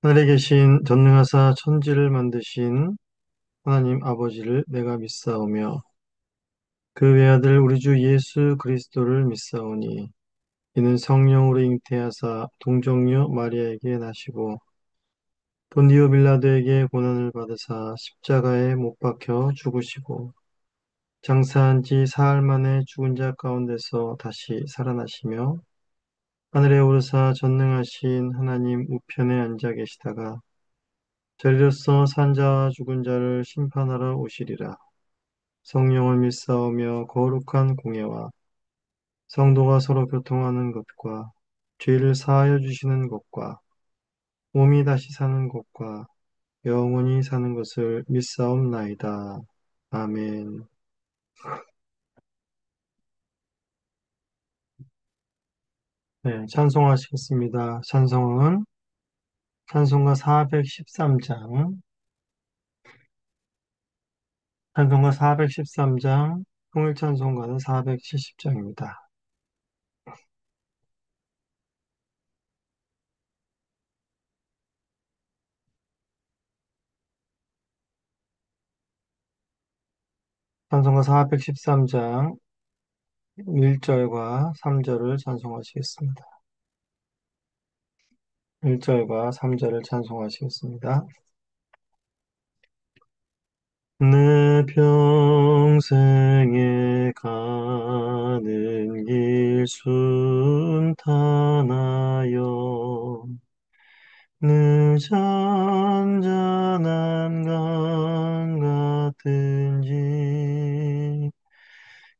하늘에 계신 전능하사 천지를 만드신 하나님 아버지를 내가 믿사오며 그 외아들 우리 주 예수 그리스도를 믿사오니 이는 성령으로 잉태하사 동정녀 마리아에게 나시고 본디오 빌라도에게 고난을 받으사 십자가에 못 박혀 죽으시고 장사한 지 사흘 만에 죽은 자 가운데서 다시 살아나시며 하늘에 오르사 전능하신 하나님 우편에 앉아 계시다가 저리로서 산자와 죽은 자를 심판하러 오시리라. 성령을 믿사오며 거룩한 공예와 성도가 서로 교통하는 것과 죄를 사하여 주시는 것과 몸이 다시 사는 것과 영원히 사는 것을 믿사옵나이다. 아멘. 네, 찬송하시겠습니다. 찬송가 413장, 찬송가 413장, 통일찬송가는 470장입니다. 찬송가 413장 1절과 3절을 찬송하시겠습니다. 1절과 3절을 찬송하시겠습니다. 내 평생에 가는 길 순탄하여 늦은잔한 강 같은지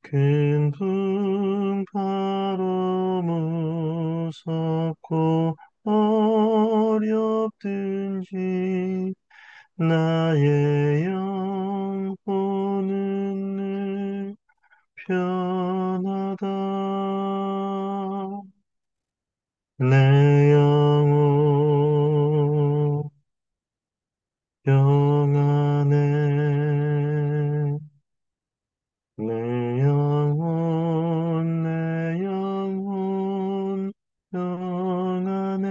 큰 풍파로 무섭고 어렵든지 나의 영혼은 늘 편하다. 내 영혼 평안해. 내 영혼 내 영혼 평안해.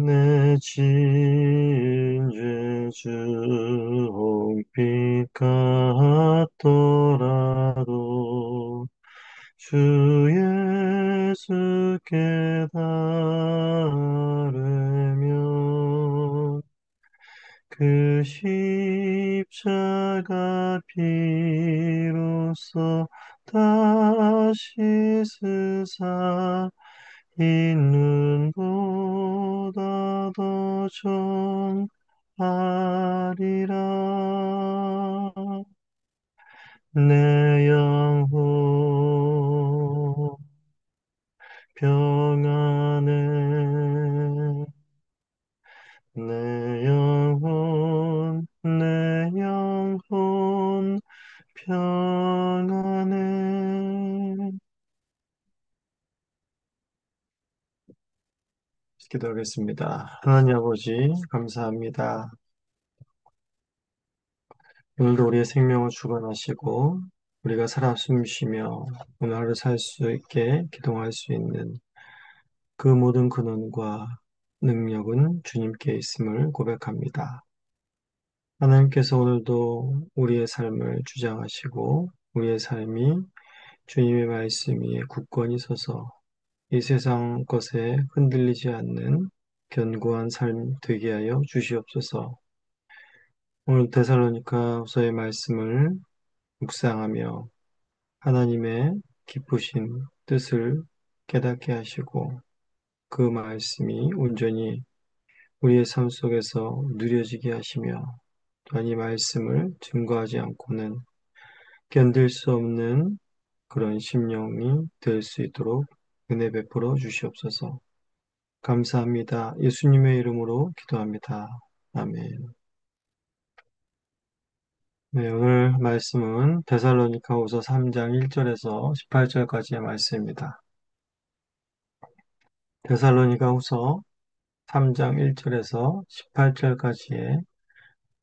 내 지은 죄주 홍빛 같더라도 주 예수께 따르면 그 십자가 피로써 다시 스사 있는 보다 더 정하리라. 내 영혼 평안해. 내 영혼 평안해. 기도하겠습니다. 하나님 아버지, 감사합니다. 오늘도 우리의 생명을 주관하시고, 우리가 살아 숨 쉬며 오늘 하루 살 수 있게 기동할 수 있는 그 모든 근원과 능력은 주님께 있음을 고백합니다. 하나님께서 오늘도 우리의 삶을 주장하시고, 우리의 삶이 주님의 말씀 위에 굳건히 서서 이 세상 것에 흔들리지 않는 견고한 삶 되게 하여 주시옵소서. 오늘 데살로니가서의 말씀을 묵상하며 하나님의 기쁘신 뜻을 깨닫게 하시고 그 말씀이 온전히 우리의 삶 속에서 누려지게 하시며 또한 이 말씀을 증거하지 않고는 견딜 수 없는 그런 심령이 될 수 있도록 은혜 베풀어 주시옵소서. 감사합니다. 예수님의 이름으로 기도합니다. 아멘. 네, 오늘 말씀은 데살로니가후서 3장 1절에서 18절까지의 말씀입니다. 데살로니가후서 3장 1절에서 18절까지의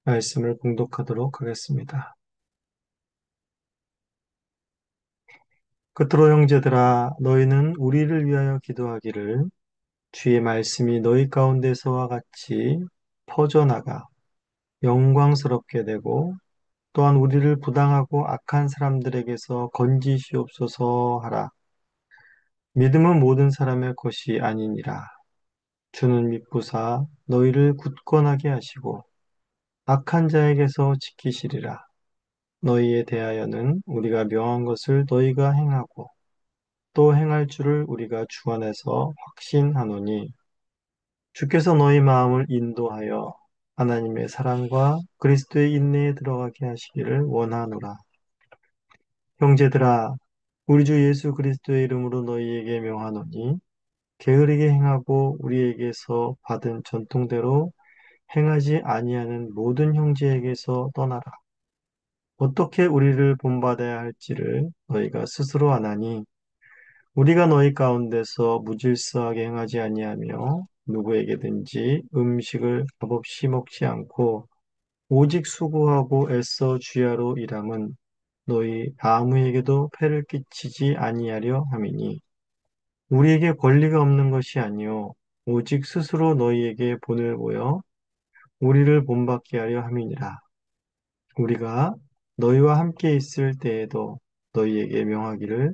말씀을 봉독하도록 하겠습니다. 끝으로 형제들아, 너희는 우리를 위하여 기도하기를 주의 말씀이 너희 가운데서와 같이 퍼져나가 영광스럽게 되고 또한 우리를 부당하고 악한 사람들에게서 건지시옵소서 하라. 믿음은 모든 사람의 것이 아니니라. 주는 믿부사 너희를 굳건하게 하시고 악한 자에게서 지키시리라. 너희에 대하여는 우리가 명한 것을 너희가 행하고 또 행할 줄을 우리가 주 안에서 확신하노니 주께서 너희 마음을 인도하여 하나님의 사랑과 그리스도의 인내에 들어가게 하시기를 원하노라. 형제들아, 우리 주 예수 그리스도의 이름으로 너희에게 명하노니 게으르게 행하고 우리에게서 받은 전통대로 행하지 아니하는 모든 형제에게서 떠나라. 어떻게 우리를 본받아야 할지를 너희가 스스로 아나니 우리가 너희 가운데서 무질서하게 행하지 아니하며 누구에게든지 음식을 값없이 먹지 않고 오직 수고하고 애써 주야로 일함은 너희 아무에게도 폐를 끼치지 아니하려 함이니 우리에게 권리가 없는 것이 아니요 오직 스스로 너희에게 본을 보여 우리를 본받게 하려 함이니라. 우리가 너희와 함께 있을 때에도 너희에게 명하기를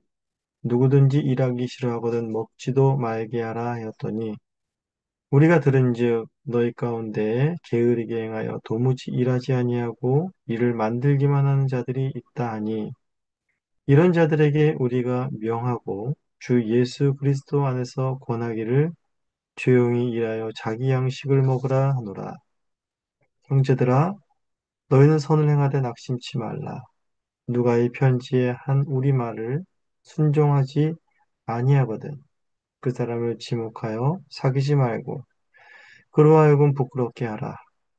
누구든지 일하기 싫어하거든 먹지도 말게 하라 하였더니 우리가 들은즉 너희 가운데 게으르게 행하여 도무지 일하지 아니하고 일을 만들기만 하는 자들이 있다 하니 이런 자들에게 우리가 명하고 주 예수 그리스도 안에서 권하기를 조용히 일하여 자기 양식을 먹으라 하노라. 형제들아 너희는 선을 행하되 낙심치 말라. 누가 이 편지에 한 우리 말을 순종하지 아니하거든 그 사람을 지목하여 사귀지 말고 그로 하여금 부끄럽게 하라.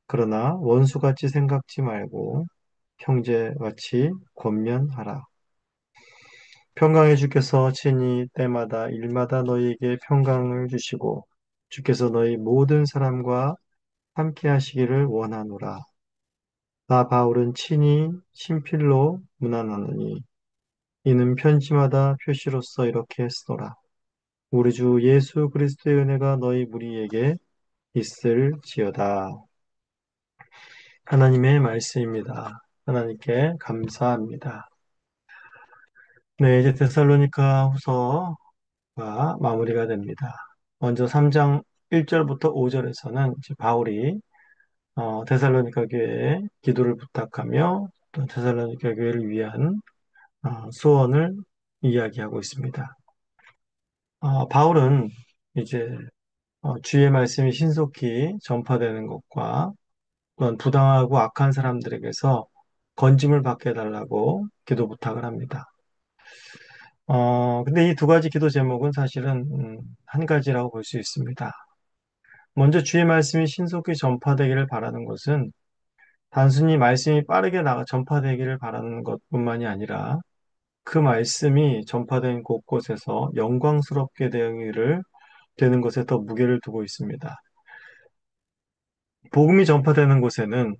그러나 원수같이 생각지 말고 형제같이 권면하라. 평강의 주께서 친히 때마다 일마다 너희에게 평강을 주시고 주께서 너희 모든 사람과 함께 하시기를 원하노라. 나 바울은 친히 친필로 문안하노니 이는 편지마다 표시로서 이렇게 쓰노라. 우리 주 예수 그리스도의 은혜가 너희 무리에게 있을지어다. 하나님의 말씀입니다. 하나님께 감사합니다. 네, 이제 데살로니가 후서가 마무리가 됩니다. 먼저 3장 1절부터 5절에서는 바울이 데살로니가 교회에 기도를 부탁하며 또 데살로니가 교회를 위한 소원을 이야기하고 있습니다. 바울은 이제 주의 말씀이 신속히 전파되는 것과 또한 부당하고 악한 사람들에게서 건짐을 받게 해달라고 기도 부탁을 합니다. 근데 이 두 가지 기도 제목은 사실은 한 가지라고 볼 수 있습니다. 먼저 주의 말씀이 신속히 전파되기를 바라는 것은 단순히 말씀이 빠르게 전파되기를 바라는 것뿐만이 아니라 그 말씀이 전파된 곳곳에서 영광스럽게 되는 것에 더 무게를 두고 있습니다. 복음이 전파되는 곳에는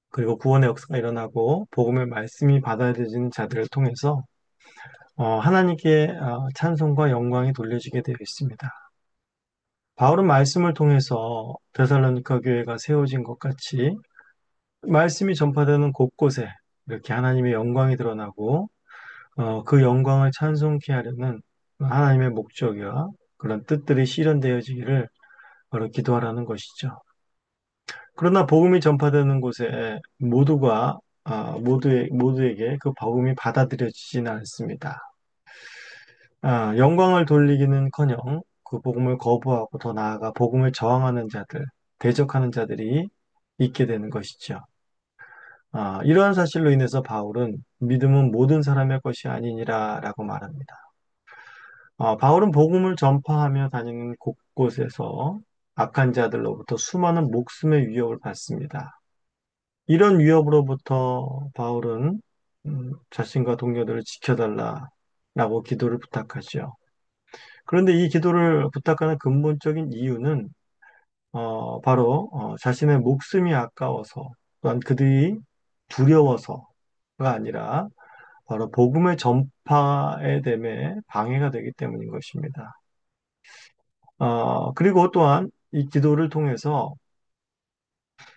그리고 구원의 역사가 일어나고 복음의 말씀이 받아들여지는 자들을 통해서 하나님께 찬송과 영광이 돌려지게 되어 있습니다. 바울은 말씀을 통해서 데살로니가 교회가 세워진 것 같이 말씀이 전파되는 곳곳에 이렇게 하나님의 영광이 드러나고 그 영광을 찬송케 하려는 하나님의 목적이와 그런 뜻들이 실현되어지기를 바로 기도하라는 것이죠. 그러나 복음이 전파되는 곳에 모두에게 그 복음이 받아들여지지는 않습니다. 영광을 돌리기는커녕 그 복음을 거부하고 더 나아가 복음을 저항하는 자들, 대적하는 자들이 있게 되는 것이죠. 이러한 사실로 인해서 바울은 믿음은 모든 사람의 것이 아니니라라고 말합니다. 바울은 복음을 전파하며 다니는 곳곳에서 악한 자들로부터 수많은 목숨의 위협을 받습니다. 이런 위협으로부터 바울은 자신과 동료들을 지켜달라라고 기도를 부탁하죠. 그런데 이 기도를 부탁하는 근본적인 이유는 바로 자신의 목숨이 아까워서 또한 그들이 두려워서가 아니라 바로 복음의 전파에 대해 방해가 되기 때문인 것입니다. 그리고 또한 이 기도를 통해서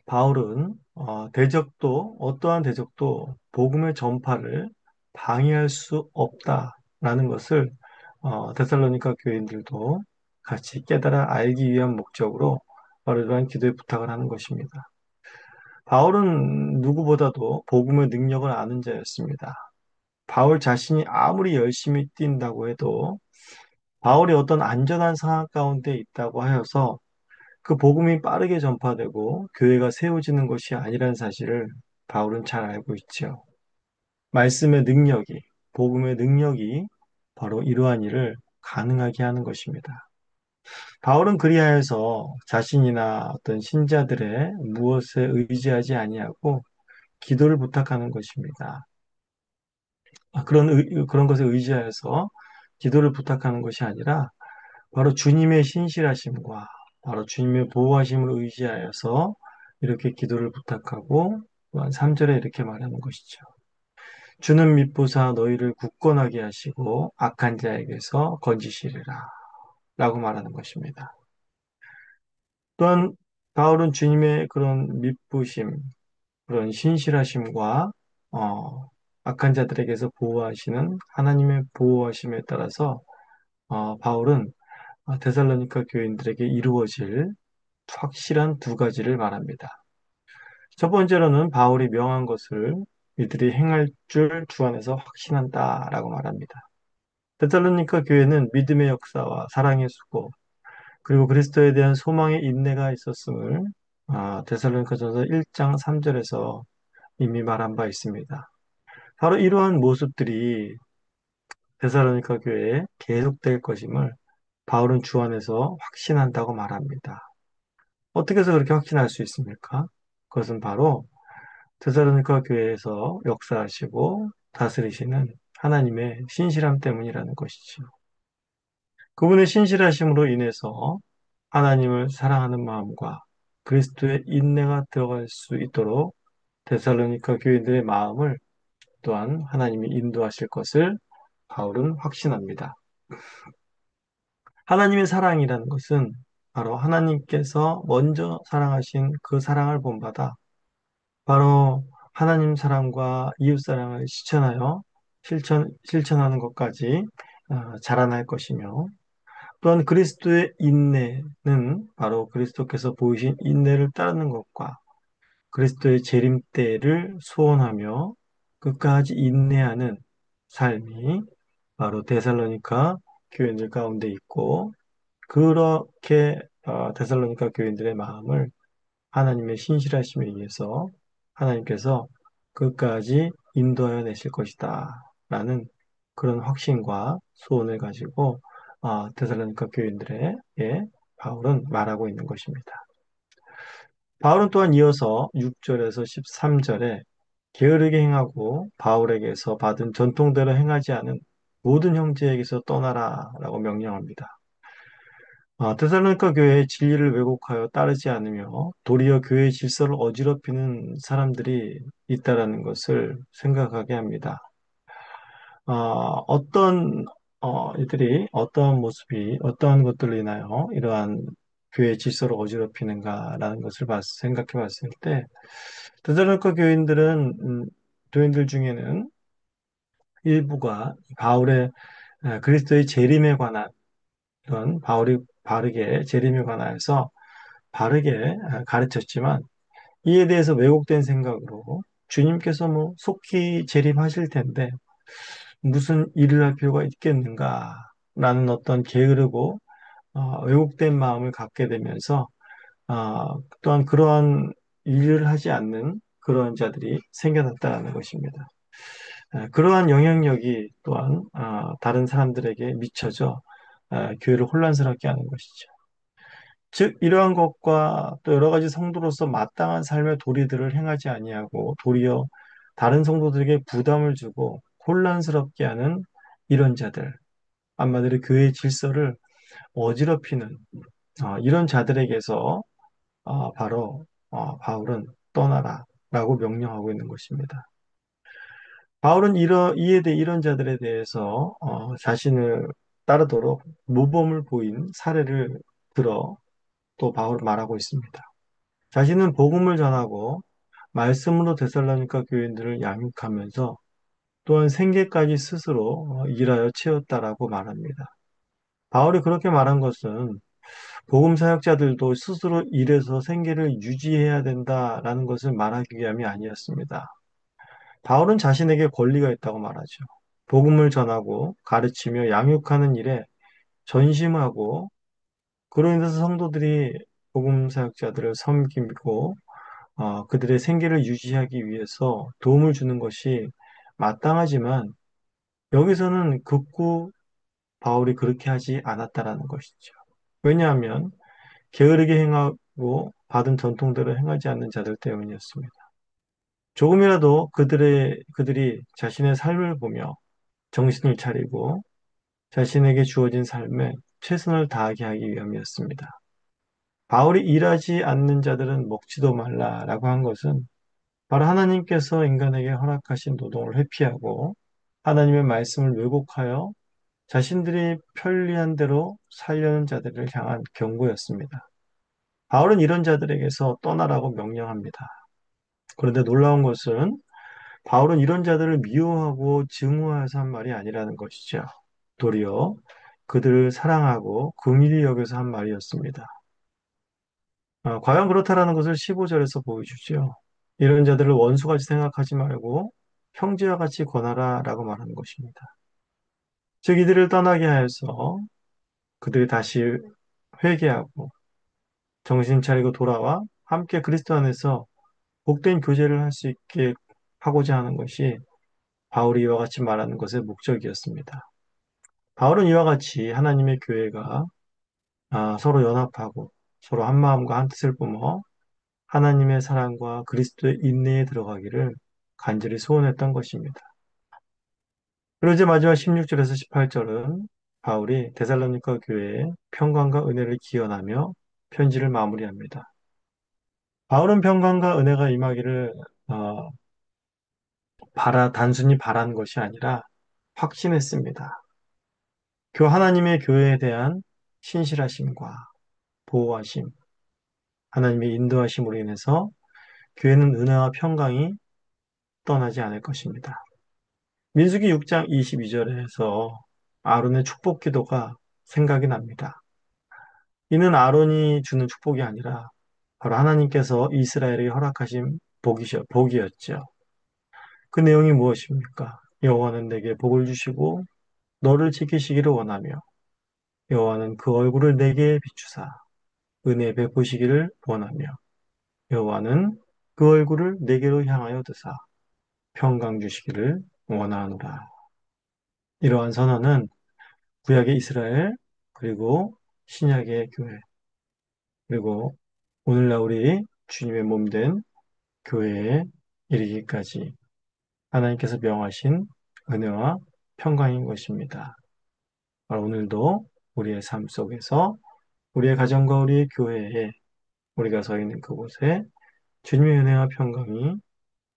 바울은 어떠한 대적도 복음의 전파를 방해할 수 없다라는 것을 데살로니가 교인들도 같이 깨달아 알기 위한 목적으로 바로 이러한 기도에 부탁을 하는 것입니다. 바울은 누구보다도 복음의 능력을 아는 자였습니다. 바울 자신이 아무리 열심히 뛴다고 해도 바울이 어떤 안전한 상황 가운데 있다고 하여서 그 복음이 빠르게 전파되고 교회가 세워지는 것이 아니라는 사실을 바울은 잘 알고 있죠. 말씀의 능력이, 복음의 능력이 바로 이러한 일을 가능하게 하는 것입니다. 바울은 그리하여서 자신이나 어떤 신자들의 무엇에 의지하지 아니하고 기도를 부탁하는 것입니다. 그런 것에 의지하여서 기도를 부탁하는 것이 아니라 바로 주님의 신실하심과 바로 주님의 보호하심을 의지하여서 이렇게 기도를 부탁하고 또한 3절에 이렇게 말하는 것이죠. 주는 믿보사 너희를 굳건하게 하시고 악한 자에게서 건지시리라 라고 말하는 것입니다. 또한 바울은 주님의 그런 믿부심, 그런 신실하심과 악한 자들에게서 보호하시는 하나님의 보호하심에 따라서 바울은 데살로니가 교인들에게 이루어질 확실한 두 가지를 말합니다. 첫 번째로는 바울이 명한 것을 이들이 행할 줄 주 안에서 확신한다라고 말합니다. 데살로니가 교회는 믿음의 역사와 사랑의 수고 그리고 그리스도에 대한 소망의 인내가 있었음을 데살로니가전서 1장 3절에서 이미 말한 바 있습니다. 바로 이러한 모습들이 데살로니가 교회에 계속될 것임을 바울은 주 안에서 확신한다고 말합니다. 어떻게 해서 그렇게 확신할 수 있습니까? 그것은 바로 데살로니가 교회에서 역사하시고 다스리시는 하나님의 신실함 때문이라는 것이죠. 그분의 신실하심으로 인해서 하나님을 사랑하는 마음과 그리스도의 인내가 들어갈 수 있도록 데살로니가 교인들의 마음을 또한 하나님이 인도하실 것을 바울은 확신합니다. 하나님의 사랑이라는 것은 바로 하나님께서 먼저 사랑하신 그 사랑을 본받아 바로 하나님 사랑과 이웃 사랑을 실천하는 것까지 자라날 것이며 또한 그리스도의 인내는 바로 그리스도께서 보이신 인내를 따르는 것과 그리스도의 재림때를 소원하며 끝까지 인내하는 삶이 바로 데살로니가 교인들 가운데 있고 그렇게 데살로니가 교인들의 마음을 하나님의 신실하심에 의해서 하나님께서 끝까지 인도하여 내실 것이다. 라는 그런 확신과 소원을 가지고 데살로니가 교인들에게 바울은 말하고 있는 것입니다. 바울은 또한 이어서 6절에서 13절에 게으르게 행하고 바울에게서 받은 전통대로 행하지 않은 모든 형제에게서 떠나라 라고 명령합니다. 데살로니가 교회의 진리를 왜곡하여 따르지 않으며 도리어 교회의 질서를 어지럽히는 사람들이 있다라는 것을 생각하게 합니다. 어떤 이들이 어떠한 모습이 어떠한 것들로 인하여 이러한 교회의 질서를 어지럽히는가라는 것을 생각해 봤을 때 데살로니가 교인들 중에는 일부가 바울의 그리스도의 재림에 관한 이런 바울이 바르게 재림에 관하여서 바르게 가르쳤지만 이에 대해서 왜곡된 생각으로 주님께서 뭐 속히 재림하실 텐데 무슨 일을 할 필요가 있겠는가라는 어떤 게으르고 왜곡된 마음을 갖게 되면서 또한 그러한 일을 하지 않는 그러한 자들이 생겨났다는 것입니다. 그러한 영향력이 또한 다른 사람들에게 미쳐져 교회를 혼란스럽게 하는 것이죠. 즉 이러한 것과 또 여러 가지 성도로서 마땅한 삶의 도리들을 행하지 아니하고 도리어 다른 성도들에게 부담을 주고 혼란스럽게 하는 이런 자들, 한마디로 교회의 질서를 어지럽히는 이런 자들에게서 바로 바울은 떠나라라고 명령하고 있는 것입니다. 바울은 이에 대해 이런 자들에 대해서 자신을 따르도록 모범을 보인 사례를 들어 또 바울은 말하고 있습니다. 자신은 복음을 전하고 말씀으로 데살로니가 교인들을 양육하면서 또한 생계까지 스스로 일하여 채웠다라고 말합니다. 바울이 그렇게 말한 것은 복음 사역자들도 스스로 일해서 생계를 유지해야 된다라는 것을 말하기 위함이 아니었습니다. 바울은 자신에게 권리가 있다고 말하죠. 복음을 전하고 가르치며 양육하는 일에 전심하고 그로 인해서 성도들이 복음 사역자들을 섬기고 그들의 생계를 유지하기 위해서 도움을 주는 것이 마땅하지만 여기서는 극구 바울이 그렇게 하지 않았다라는 것이죠. 왜냐하면 게으르게 행하고 받은 전통대로 행하지 않는 자들 때문이었습니다. 조금이라도 그들이 자신의 삶을 보며 정신을 차리고 자신에게 주어진 삶에 최선을 다하게 하기 위함이었습니다. 바울이 일하지 않는 자들은 먹지도 말라라고 한 것은 바로 하나님께서 인간에게 허락하신 노동을 회피하고 하나님의 말씀을 왜곡하여 자신들이 편리한 대로 살려는 자들을 향한 경고였습니다. 바울은 이런 자들에게서 떠나라고 명령합니다. 그런데 놀라운 것은 바울은 이런 자들을 미워하고 증오해서 한 말이 아니라는 것이죠. 도리어 그들을 사랑하고 긍휼히 여겨서 한 말이었습니다. 과연 그렇다라는 것을 15절에서 보여주죠. 이런 자들을 원수같이 생각하지 말고 형제와 같이 권하라 라고 말하는 것입니다. 즉 이들을 떠나게 하여서 그들이 다시 회개하고 정신 차리고 돌아와 함께 그리스도 안에서 복된 교제를 할 수 있게 하고자 하는 것이 바울이 이와 같이 말하는 것의 목적이었습니다. 바울은 이와 같이 하나님의 교회가 서로 연합하고 서로 한 마음과 한 뜻을 뿜어 하나님의 사랑과 그리스도의 인내에 들어가기를 간절히 소원했던 것입니다. 그리고 이제 마지막 16절에서 18절은 바울이 데살로니가 교회에 평강과 은혜를 기원하며 편지를 마무리합니다. 바울은 평강과 은혜가 임하기를 어, 단순히 바란 것이 아니라 확신했습니다. 하나님의 교회에 대한 신실하심과 보호하심, 하나님의 인도하심으로 인해서 교회는 은혜와 평강이 떠나지 않을 것입니다. 민수기 6장 22절에서 아론의 축복 기도가 생각이 납니다. 이는 아론이 주는 축복이 아니라 바로 하나님께서 이스라엘에게 허락하신 복이었죠. 그 내용이 무엇입니까? 여호와는 내게 복을 주시고 너를 지키시기를 원하며 여호와는 그 얼굴을 내게 비추사 은혜 베푸시기를 원하며 여호와는 그 얼굴을 내게로 향하여 드사 평강 주시기를 원하노라. 이러한 선언은 구약의 이스라엘 그리고 신약의 교회 그리고 오늘날 우리 주님의 몸된 교회에 이르기까지 하나님께서 명하신 은혜와 평강인 것입니다. 바로 오늘도 우리의 삶 속에서 우리의 가정과 우리의 교회에 우리가 서 있는 그곳에 주님의 은혜와 평강이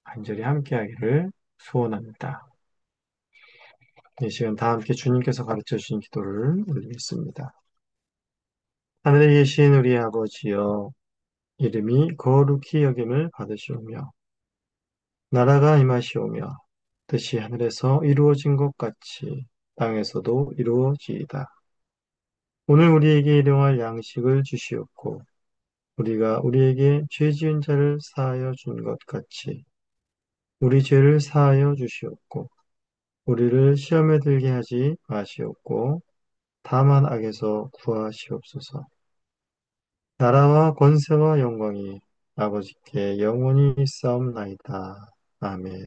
간절히 함께하기를 소원합니다. 이 시간 다 함께 주님께서 가르쳐 주신 기도를 올리겠습니다. 하늘에 계신 우리 아버지여, 이름이 거룩히 여김을 받으시오며, 나라가 임하시오며, 뜻이 하늘에서 이루어진 것 같이 땅에서도 이루어지이다. 오늘 우리에게 일용할 양식을 주시옵고, 우리가 우리에게 죄 지은 자를 사하여 준 것 같이 우리 죄를 사하여 주시옵고, 우리를 시험에 들게 하지 마시옵고, 다만 악에서 구하시옵소서. 나라와 권세와 영광이 아버지께 영원히 있사옵나이다. 아멘.